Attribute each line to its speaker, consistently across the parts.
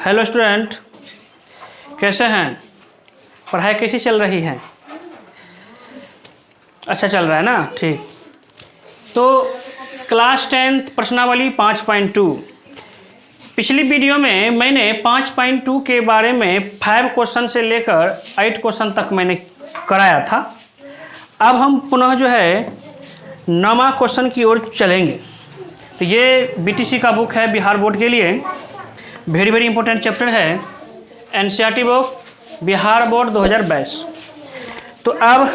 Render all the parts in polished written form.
Speaker 1: Hello student, कैसे हैं? पढ़ाई कैसी चल रही है? अच्छा चल रहा है ना? ठीक। तो क्लास 10 प्रश्नावली 5.2 पिछली वीडियो में मैंने 5.2 के बारे में 5 क्वेश्चन से लेकर 8 क्वेश्चन तक मैंने कराया था। अब हम पुनः जो है 9वां क्वेश्चन की ओर चलेंगे। तो ये बीटीसी का बुक है, बिहार बोर्ड के लिए वेरी इंपॉर्टेंट चैप्टर है, एनसीईआरटी बुक बिहार बोर्ड 2022। तो अब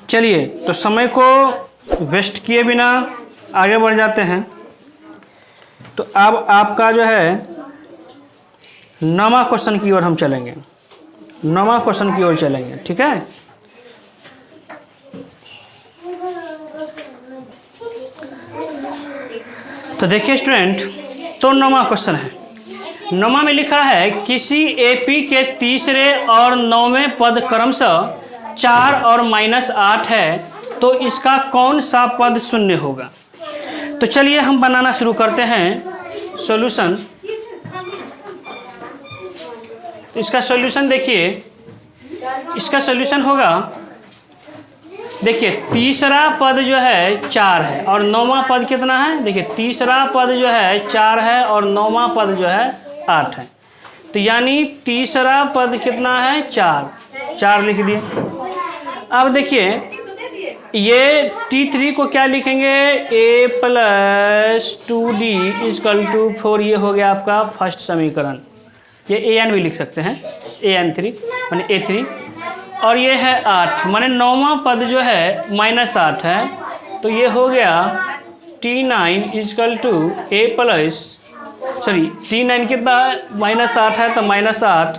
Speaker 1: चलिए, तो समय को वेस्ट किए बिना आगे बढ़ जाते हैं। तो अब आपका जो है 9वां क्वेश्चन की ओर हम चलेंगे, 9वां क्वेश्चन की ओर चलेंगे, ठीक है। तो देखिए स्टूडेंट, तो 9वां क्वेश्चन है। 9वां में लिखा है किसी एपी के तीसरे और 9वें पद क्रमशः 4 और -8 है, तो इसका कौन सा पद शून्य होगा। तो चलिए हम बनाना शुरू करते हैं सॉल्यूशन। तो इसका सॉल्यूशन देखिए, इसका सॉल्यूशन होगा, देखिए तीसरा पद जो है 4 है और 9वां पद कितना है। देखिए तीसरा पद जो है 4 है और 9वां पद जो है 8 है। तो यानी तीसरा पद कितना है 4 लिख दिए। अब देखिए ये T3 को क्या लिखेंगे, a + 2d = 4। ये हो गया आपका फर्स्ट समीकरण। ये an भी लिख सकते हैं, an3 माने a3। और ये है 8 माने 9वां पद जो है -8 है। तो ये हो गया T9 = T9 कितना है, -8 है तो -8।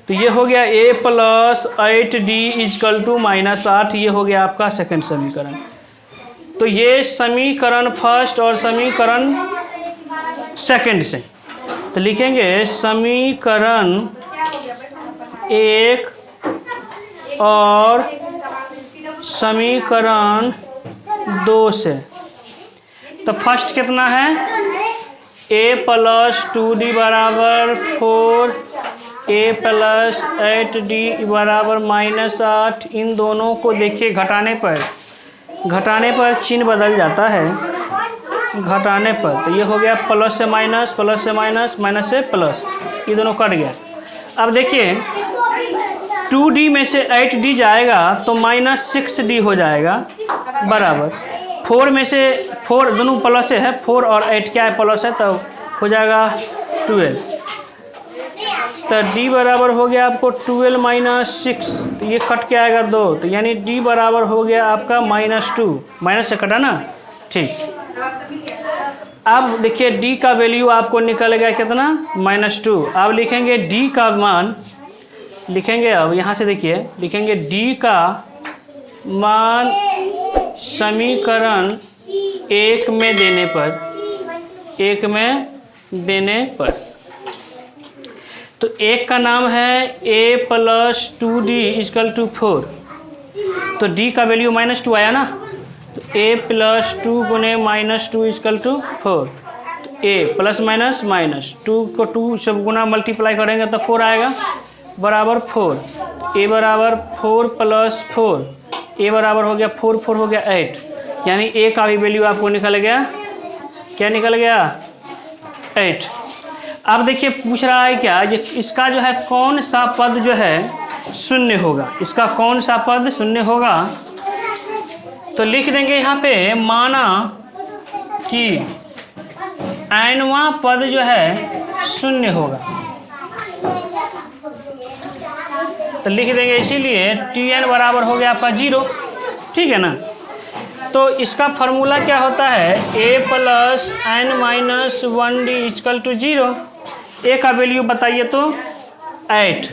Speaker 1: तो ये हो गया a + 8d = -8। ये हो गया आपका सेकंड समीकरण। तो ये समीकरण फर्स्ट और समीकरण सेकंड से। तो लिखेंगे समीकरण 1 और समीकरण 2 से। तो फर्स्ट कितना है, a + 2d = 4, a + 8d = -8। इन दोनों को देखिए घटाने पर चिन्ह बदल जाता है, घटाने पर। तो ये हो गया प्लस से माइनस, प्लस से माइनस, माइनस से प्लस, ये दोनों कट गया। अब देखिए 2d में से 8d जाएगा तो -6d हो जाएगा, बराबर 4 में से 4 दोनों प्लस है, 4 और 8 क्या है, प्लस है, तो हो जाएगा 12। तो d बराबर हो गया आपको 12 - 6। तो ये कट के आएगा 2, तो यानी d बराबर हो गया आपका -2। माइनस से कटा ना, ठीक। अब देखिए d का वैल्यू आपको निकल गया कितना, -2। अब लिखेंगे d का मान, लिखेंगे अब यहाँ से देखिए, लिखेंगे d का मान समीकरण 1 में देने पर, तो 1 का नाम है a + 2d = 4। तो d का वैल्यू -2 आया ना, तो a + 2 × -2 = 4। तो a +- 2 को 2 से गुना मल्टीप्लाई करेंगे तो 4 आएगा, बराबर 4। a बराबर 4 + 4, a बराबर हो गया 4, 4 हो गया 8। यानी a का भी वैल्यू आपको निकल गया, क्या निकल गया, 8। अब देखिए पूछ रहा है क्या, इसका जो है कौन सा पद जो है शून्य होगा, इसका कौन सा पद शून्य होगा। तो लिख देंगे यहाँ पे, माना कि nवां पद जो है शून्य होगा। तो लिख देंगे, इसीलिए Tn बराबर हो गया आपका 0, ठीक है ना। तो इसका फार्मूला क्या होता है, a + n - 1d = 0। a का वैल्यू बताइए तो 8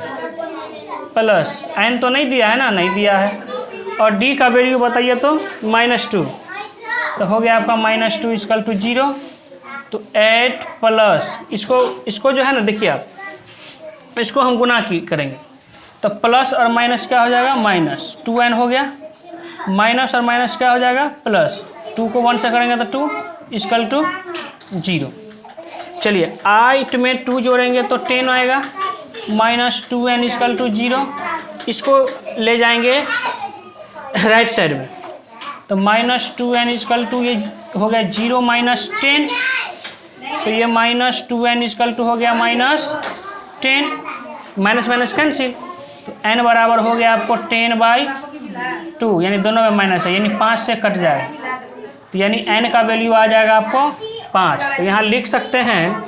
Speaker 1: प्लस n तो नहीं दिया है ना, नहीं दिया है, और d का वैल्यू बताइए तो -2। तो हो गया आपका -2 = 0। तो 8 प्लस इसको जो है ना, देखिए आप इसको हम गुना करेंगे तो प्लस और माइनस क्या हो जाएगा, -2n हो गया, माइनस और माइनस क्या हो जाएगा, प्लस। 2 को 1 से करेंगे तो 2 = 0। चलिए 8 में 2 जोड़ेंगे तो 10 आएगा, -2n इक्वल टू 0। इसको ले जाएंगे राइट साइड में, तो -2n इक्वल टू ये हो गया 0 -10, तो ये -2n इक्वल टू हो गया -10, माइनस माइनस कैंसिल, तो n बराबर हो गया आपको 10/2, यानी दोनों में माइनस है, यानी 5 से कट जाएगा, तो यानी n का वैल्यू आ जाएगा आपको 5। तो यहाँ लिख सकते हैं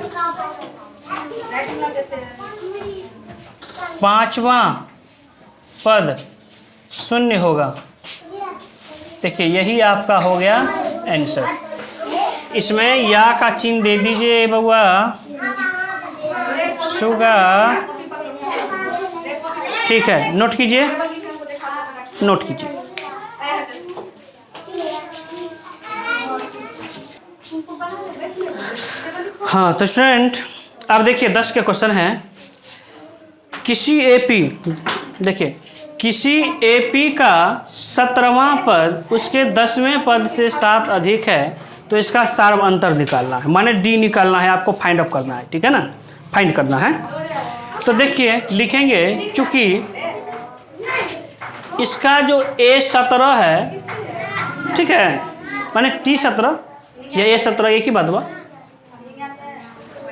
Speaker 1: 5वां पद 0 होगा। देखिए यही आपका हो गया आंसर। इसमें या का चिन्ह दे दीजिए बउआ, शुगर, ठीक है, नोट कीजिए, नोट कीजिए। हाँ तो स्टूडेंट अब देखिए 10 के क्वेश्चन हैं। किसी एपी, देखिए किसी एपी का 17वां पद उसके 10वें पद से 7 अधिक है, तो इसका सार्व अंतर निकालना है, माने डी निकालना है, आपको फाइंड आउट करना है, ठीक है ना, फाइंड करना है। तो देखिए लिखेंगे, चूंकि इसका जो A17 है, ठीक है, माने T17 या A17 एक ही बात हुआ,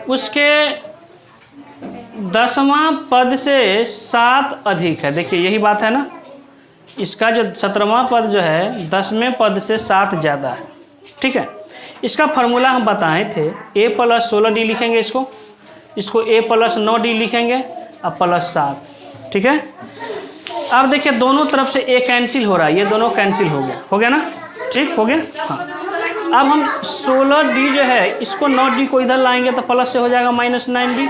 Speaker 1: उसके 10वां पद से 7 अधिक है। देखिए यही बात है ना, इसका जो 17वां पद जो है 10वें पद से 7 ज़्यादा है, ठीक है। इसका फार्मूला हम बताए थे, a + 16d लिखेंगे, इसको a + 9d लिखेंगे और +7, ठीक है। अब देखिए दोनों तरफ से a कैंसिल हो रहा है, ये दोनों कैंसिल हो गया ना, ठीक हो गया। हाँ अब हम 16d जो है इसको 9d को इधर लाएंगे तो प्लस से हो जाएगा -9d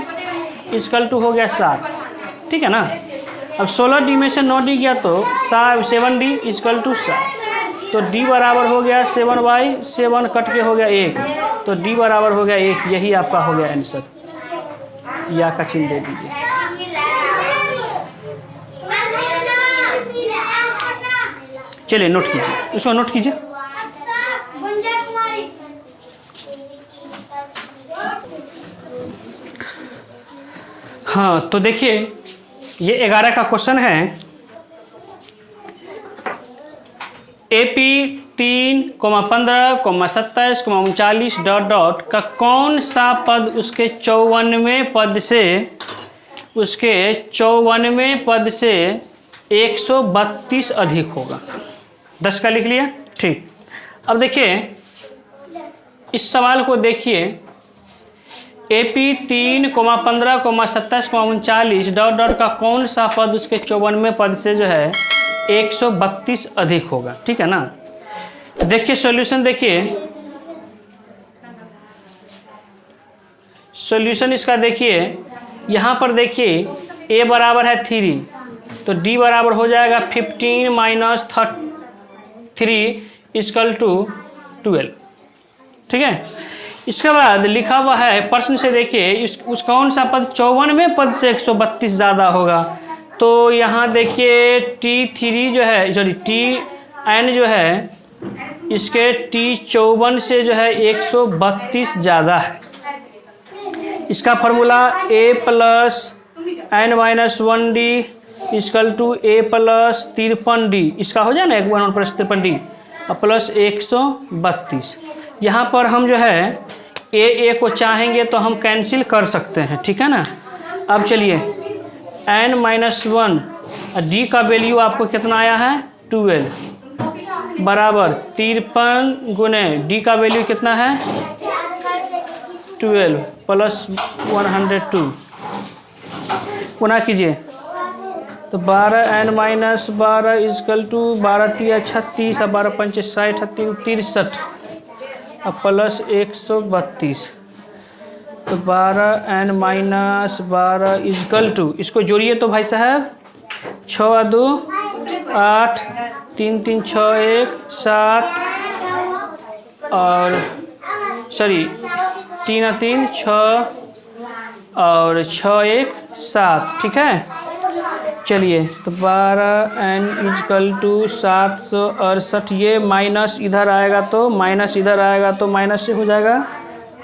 Speaker 1: इक्वल टू हो गया 7, ठीक है ना। अब 16d में से 9d गया तो 7d इक्वल टू 7, तो d बराबर हो गया 7/7, कट के हो गया 1, तो d बराबर हो गया 1। यही आपका हो गया आंसर, या का चिन्ह दे दीजिए। चलिए नोट कीजिए, उसको नोट कीजिए। हाँ तो देखिए ये 11 का क्वेश्चन है। AP 3,15, 27, 39 ... का कौन सा पद उसके 54वें पद से 132 अधिक होगा। 10 का लिख लिया, ठीक। अब देखिए इस सवाल को देखिए, AP 3,15, 27, 39 ... का कौन सा पद उसके 54वें पद से जो है 132 अधिक होगा, ठीक है ना। देखिए सॉल्यूशन, देखिए सॉल्यूशन इसका देखिए, यहाँ पर देखिए a बराबर है 3, तो d बराबर हो जाएगा 15 - 3 इक्वल टू 12, ठीक है। इसके बाद लिखा हुआ है प्रश्न से, देखिए उस कौन सा पद 54वें पद से 132 ज़्यादा होगा, तो यहाँ देखिए T3 जो है, सॉरी Tn जो है इसके T54 से जो है 132 ज़्यादा है। इसका formula a + n-1d equal to a + 53d, इसका हो जाए ना 1 + 53d और प्लस 132। यहाँ पर हम जो है a को चाहेंगे तो हम कैंसिल कर सकते हैं, ठीक है ना। अब चलिए n-1 और d का वैल्यू आपको कितना आया है 12 बराबर 53 गुने d का वैल्यू कितना है 12 + 102, गुना कीजिए तो 12n-12 इक्वल टू 12×3 = 36 और 12×5 = 60 और 3×63 और प्लस 132, तो 12n-12 इक्वल टू, इसको जोड़िए तो भाई साहब 6 और 2 8, 3 3 6 1 7 और सॉरी 3 और 3 6 और 6 1 7, ठीक है। चलिए तो 12n इक्वल टू 768, ये माइनस इधर आएगा तो माइनस इधर आएगा तो माइनस से हो जाएगा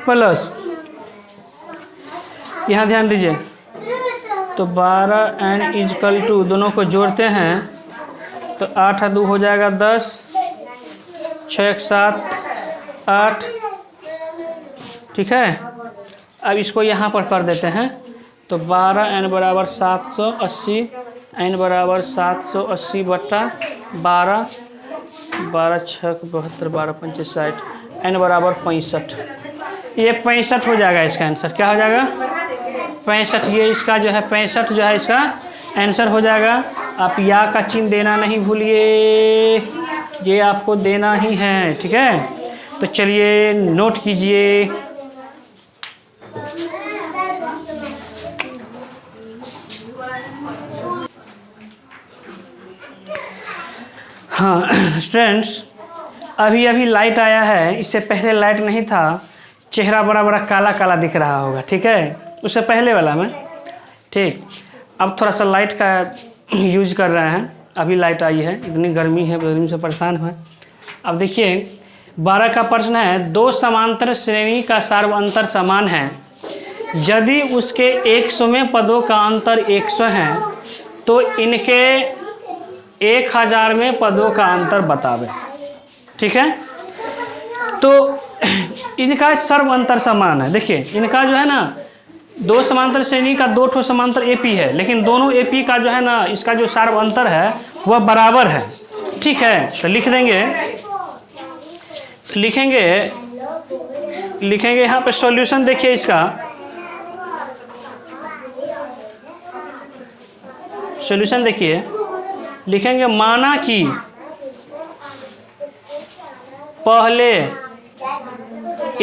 Speaker 1: प्लस, यहाँ ध्यान दीजिए, तो 12 एन इजकल टू, दोनों को जोड़ते हैं तो 8 2 हो जाएगा 10, 6 1 7 8, ठीक है। अब इसको यहाँ पर कर देते हैं तो 12 एन बराबर 780, एन बराबर 780 बट्टा 12, 12 6 72, 12 5 60, एन बराबर 65। ये 65 हो जाएगा इसका आंसर। क्या हो जाएगा? 65। ये इसका जो है 65 जो है इसका आंसर हो जाएगा। आप या का चिन्ह देना नहीं भूलिए, ये आपको देना ही है, ठीक है। तो चलिए नोट कीजिए। हाँ स्टूडेंट्स, अभी लाइट आया है, इससे पहले लाइट नहीं था, चेहरा बड़ा बड़ा काला काला दिख रहा होगा, ठीक है, उससे पहले वाला में, ठीक। अब थोड़ा सा लाइट का यूज कर रहे हैं, अभी लाइट आई है, इतनी गर्मी है, गर्मी से परेशान है। अब देखिए 12 का प्रश्न है, दो समांतर श्रेणी का सार्वअंतर समान है, यदि उसके 100वें पदों का अंतर 100 है तो इनके 1000वें पदों का अंतर बतावे, ठीक है। तो इनका सर्व अंतर समान है। देखिए इनका जो है ना, दो समांतर श्रेणी का 2 ठो समांतर एपी है, लेकिन दोनों एपी का जो है ना, इसका जो सर्व अंतर है वह बराबर है, ठीक है। तो लिख देंगे, लिखेंगे यहाँ पे सॉल्यूशन। देखिए इसका सॉल्यूशन देखिए, लिखेंगे माना कि पहले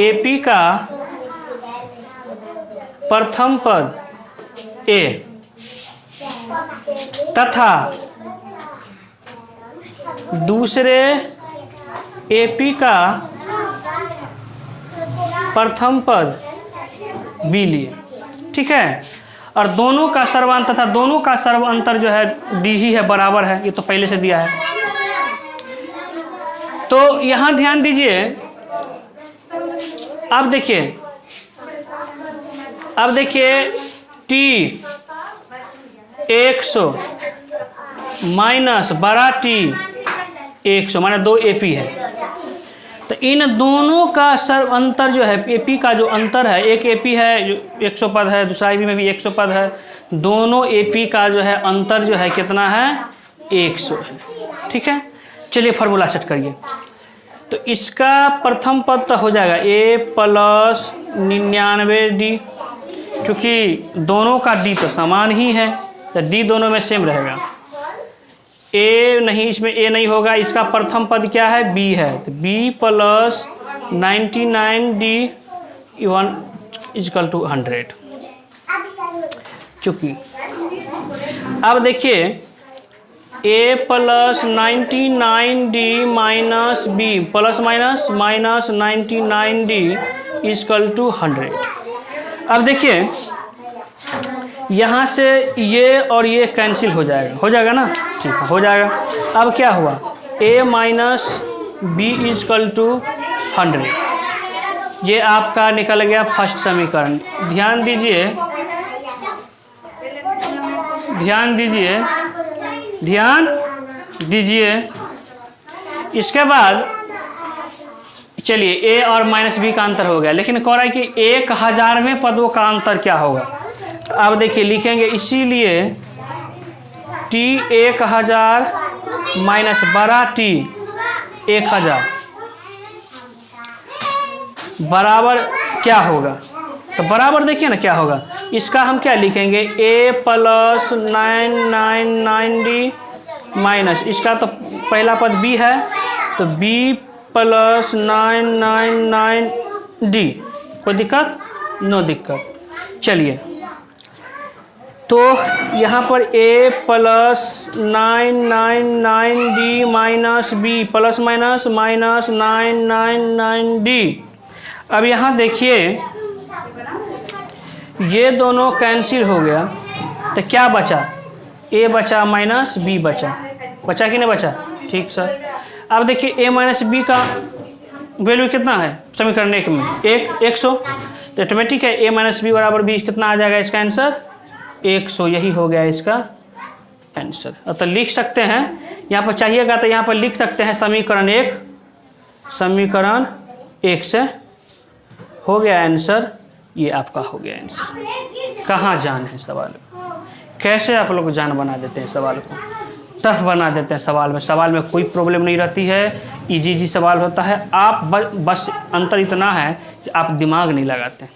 Speaker 1: एपी का प्रथम पद ए तथा दूसरे एपी का प्रथम पद बी लिए, ठीक है। और दोनों का सर्वांतर तथा दोनों का सर्व अंतर जो है डी ही है, बराबर है, ये तो पहले से दिया है। तो यहां ध्यान दीजिए, अब देखिए टी 100 माइनस बड़ा टी 100 माने 2 एपी है। तो इन दोनों का सर्व अंतर जो है, एपी का जो अंतर है, एक एपी है जो 100 पद है, दूसरा एपी में भी 100 पद है, दोनों एपी का जो है अंतर जो है कितना है? 100 है, ठीक है। चलिए फार्मूला सेट करिए। तो इसका प्रथम पद तो हो जाएगा a प्लस 99d, क्योंकि दोनों का d तो समान ही है, तो d दोनों में सेम रहेगा। a नहीं, इसमें a नहीं होगा, इसका प्रथम पद क्या है? b है, तो b plus 99d equal to 100। क्योंकि अब देखिए a plus 99d minus b plus minus 99d equal to 100। अब देखिए यहाँ से ये और ये कैंसिल हो जाएगा ना, ठीक है, हो जाएगा। अब क्या हुआ? a minus b equal to 100, ये आपका निकल गया फर्स्ट समीकरण। ध्यान दीजिए। इसके बाद चलिए a और माइनस बी का अंतर हो गया, लेकिन कह रहा है कि 1000वें पदों का अंतर क्या होगा। तो अब देखिए लिखेंगे, इसीलिए t 1000 माइनस बड़ा t 1000 बराबर क्या होगा? तो बराबर देखिए ना क्या होगा, इसका हम क्या लिखेंगे? a प्लस 999d माइनस, इसका तो पहला पद b है, तो b प्लस 999d। कोई दिक्कत? नो दिक्कत। चलिए, तो यहाँ पर a plus 999d minus b plus minus 999d। अब यहाँ देखिए ये दोनों कैंसिल हो गया, तो क्या बचा? a बचा माइनस b बचा कि नहीं बचा? ठीक सर। अब देखिए a माइनस बी का वैल्यू कितना है समीकरण 1 में? 100। तो ऑटोमेटिक है a माइनस बी बराबर बी, कितना आ जाएगा इसका आंसर 100। यही हो गया इसका आंसर। तो लिख सकते हैं, यहाँ पर चाहिएगा तो यहाँ पर लिख सकते हैं समीकरण 1, समीकरण 1 से हो गया आंसर। ये आपका हो गया आंसर। कहाँ जान है सवाल, कैसे आप लोग जान बना देते हैं सवाल को, टफ बना देते हैं सवाल में। सवाल में कोई प्रॉब्लम नहीं रहती है, इजी सवाल होता है। आप बस अंतर इतना है कि आप दिमाग नहीं लगाते,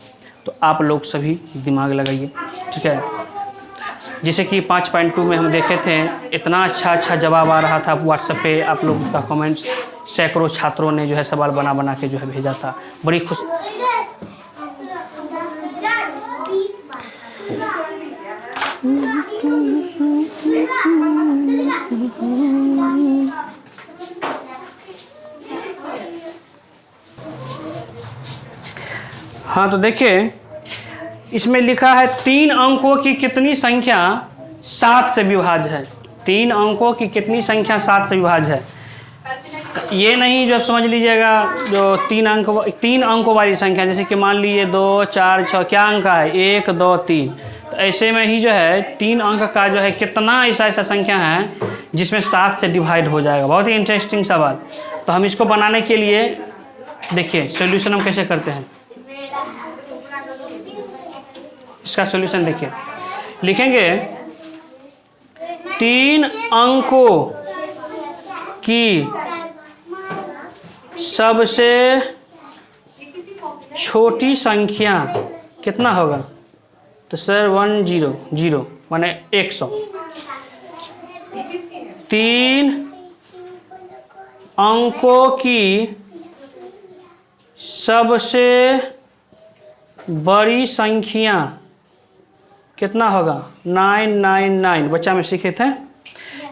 Speaker 1: तो आप लोग सभी दिमाग लगाइए, ठीक है। जैसे कि 5.2 में हम देखे थे, इतना अच्छा जवाब आ रहा था व्हाट्सएप पे, आप लोगों का कमेंट्स, सैकड़ों छात्रों ने जो है सवाल बना के जो है भेजा था। बड़ी खुश। हाँ, तो देखिए इसमें लिखा है 3 अंकों की कितनी संख्या 7 से विभाज्य है। 3 अंकों की कितनी संख्या 7 से विभाज्य है। ये नहीं जो आप समझ लीजिएगा जो 3 अंकों वाली संख्या, जैसे कि मान लीजिए 2, 4, 6, क्या अंक है 1, 2, 3। तो ऐसे में ही जो है 3 अंक का जो है कितना ऐसा संख्या है जिसमें 7 से डिवाइड हो जाएगा। बहुत ही इंटरेस्टिंग सवाल। तो हम इसको बनाने के लिए देखिए सॉल्यूशन हम कैसे करते हैं। इसका सॉल्यूशन देखिए, लिखेंगे 3 अंकों की सबसे छोटी संख्या कितना होगा। तो सर 100 माने 100। 3 अंकों की सबसे बड़ी संख्या कितना होगा 999। बच्चा में सीखे थे,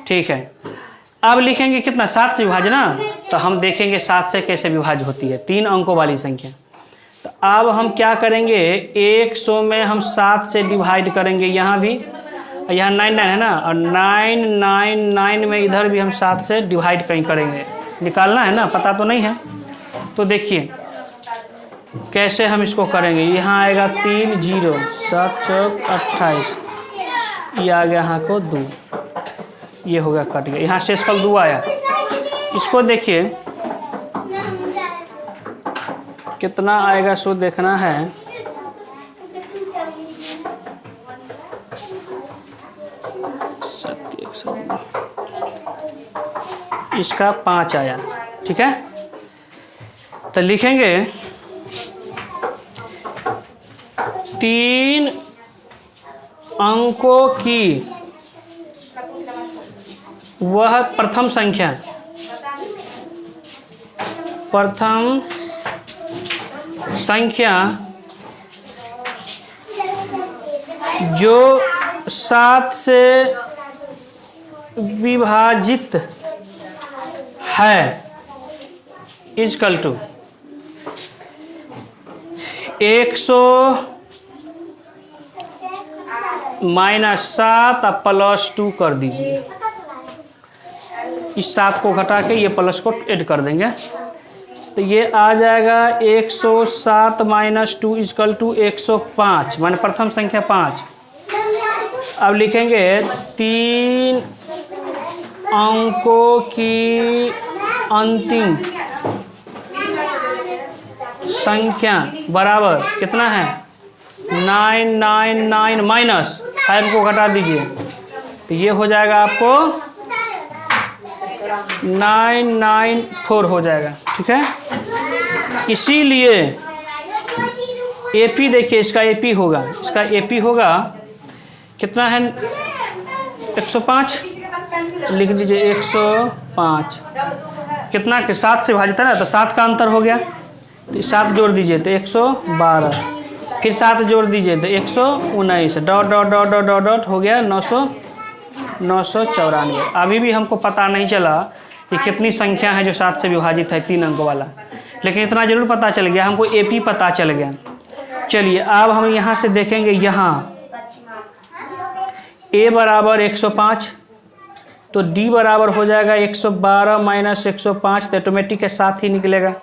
Speaker 1: ठीक है। अब लिखेंगे कितना 7 से विभाज्य ना, तो हम देखेंगे 7 से कैसे विभाज्य होती है 3 अंकों वाली संख्या। तो अब हम क्या करेंगे 100 में हम 7 से डिवाइड करेंगे, यहाँ भी, यहाँ 99 है ना, और 999 में इधर भी हम 7 से डिवाइड करेंगे। निकालना है ना, पता तो नहीं है। तो देखिए कैसे हम इसको करेंगे। यहाँ आएगा 3 0, 7 चौक 28, ये आ गया यहाँ को 2, ये हो गया कट गया, यहाँ शेषफल 2 आया। इसको देखिए कितना आएगा, सो देखना है। इसका 5 आया, ठीक है। तो लिखेंगे 3 अंकों की वह प्रथम संख्या जो 7 से विभाजित है इक्वल टू 100 माइनस 7 और प्लस 2 कर दीजिए। इस 7 को घटा के ये प्लस को ऐड कर देंगे, तो ये आ जाएगा 107 माइनस 2 इक्वल टू 105, माने प्रथम संख्या 5। अब लिखेंगे 3 अंकों की अंतिम संख्या बराबर कितना है 999 माइनस 5 को घटा दीजिए, तो ये हो जाएगा आपको 994 हो जाएगा, ठीक है। इसीलिए एपी देखिए, इसका एपी होगा कितना है 105, लिख दीजिए 105। कितना के 7 से विभाजित है ना, तो 7 का अंतर हो गया, तो 7 जोड़ दीजिए तो 112, फिर 7 जोड़ दीजिए तो 119, dot dot dot dot dot dot हो गया 994। अभी भी हमको पता नहीं चला कि कितनी संख्या है जो 7 से विभाजित है 3 अंकों वाला, लेकिन इतना जरूर पता चल गया, हमको एपी पता चल गया। चलिए अब हम यहाँ से देखेंगे, यहाँ ए बराबर 105, तो डी बराबर हो जाएगा 112 माइनस 105, तो ऑटोमेटिक के साथ ही निकलेगा,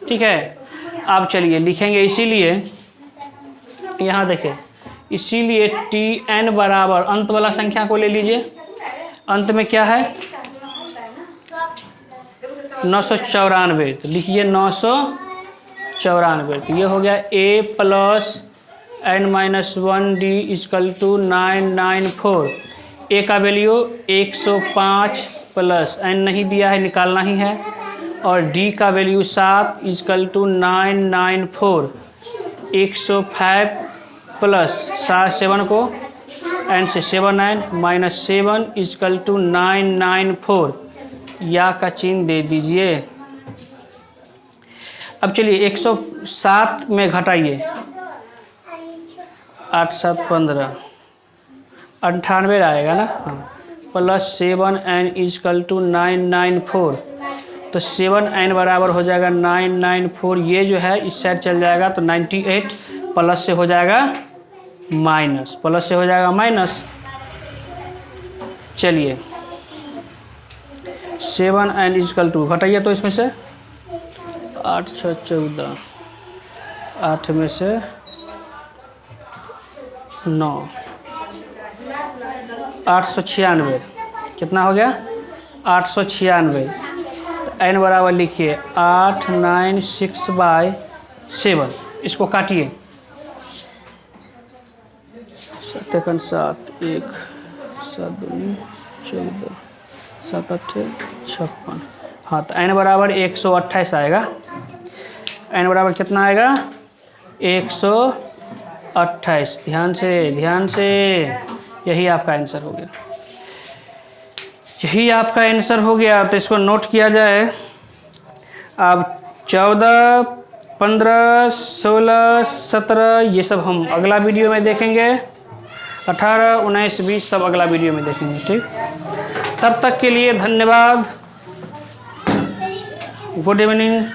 Speaker 1: ठीक है। अब चलिए लिखेंगे, इसीलिए यहाँ देखें, इसीलिए Tn बराबर अंत वाला संख्या को ले लीजिए। अंत में क्या है 994, तो लिखिए 994। तो ये हो गया a plus n-1d equal to 994। a का वैल्यू 105 प्लस n नहीं दिया है, निकालना ही है, और d का वैल्यू 7 इक्वल टू 994। 105 प्लस 7 को n से 7 9 माइनस 7 इक्वल टू 994। या का चिन्ह दे दीजिए। अब चलिए 107 में घटाइए, 8 7 15, 98 आएगा ना। हाँ, प्लस 7n इक्वल टू 994। तो 7n बराबर हो जाएगा 994। ये जो है इस साइड चल जाएगा तो 98 प्लस से हो जाएगा माइनस, प्लस से हो जाएगा माइनस। चलिए 7n इक्वल टू घटाइए तो इसमें से 8 6 14, 8 में से 9, 896। कितना हो गया 896। तो n बराबर लिखिए 896/7। इसको काटिए, 7 7 1 7 2 14 7 8 56। हाँ, तो n बराबर 128 आएगा। n बराबर कितना आएगा 128। ध्यान से यही आपका आंसर हो गया, यही आपका आंसर हो गया। तो इसको नोट किया जाए। अब 14 15 16 17 ये सब हम अगला वीडियो में देखेंगे। 18 19 20 सब अगला वीडियो में देखेंगे। ठीक, तब तक के लिए धन्यवाद। Good evening.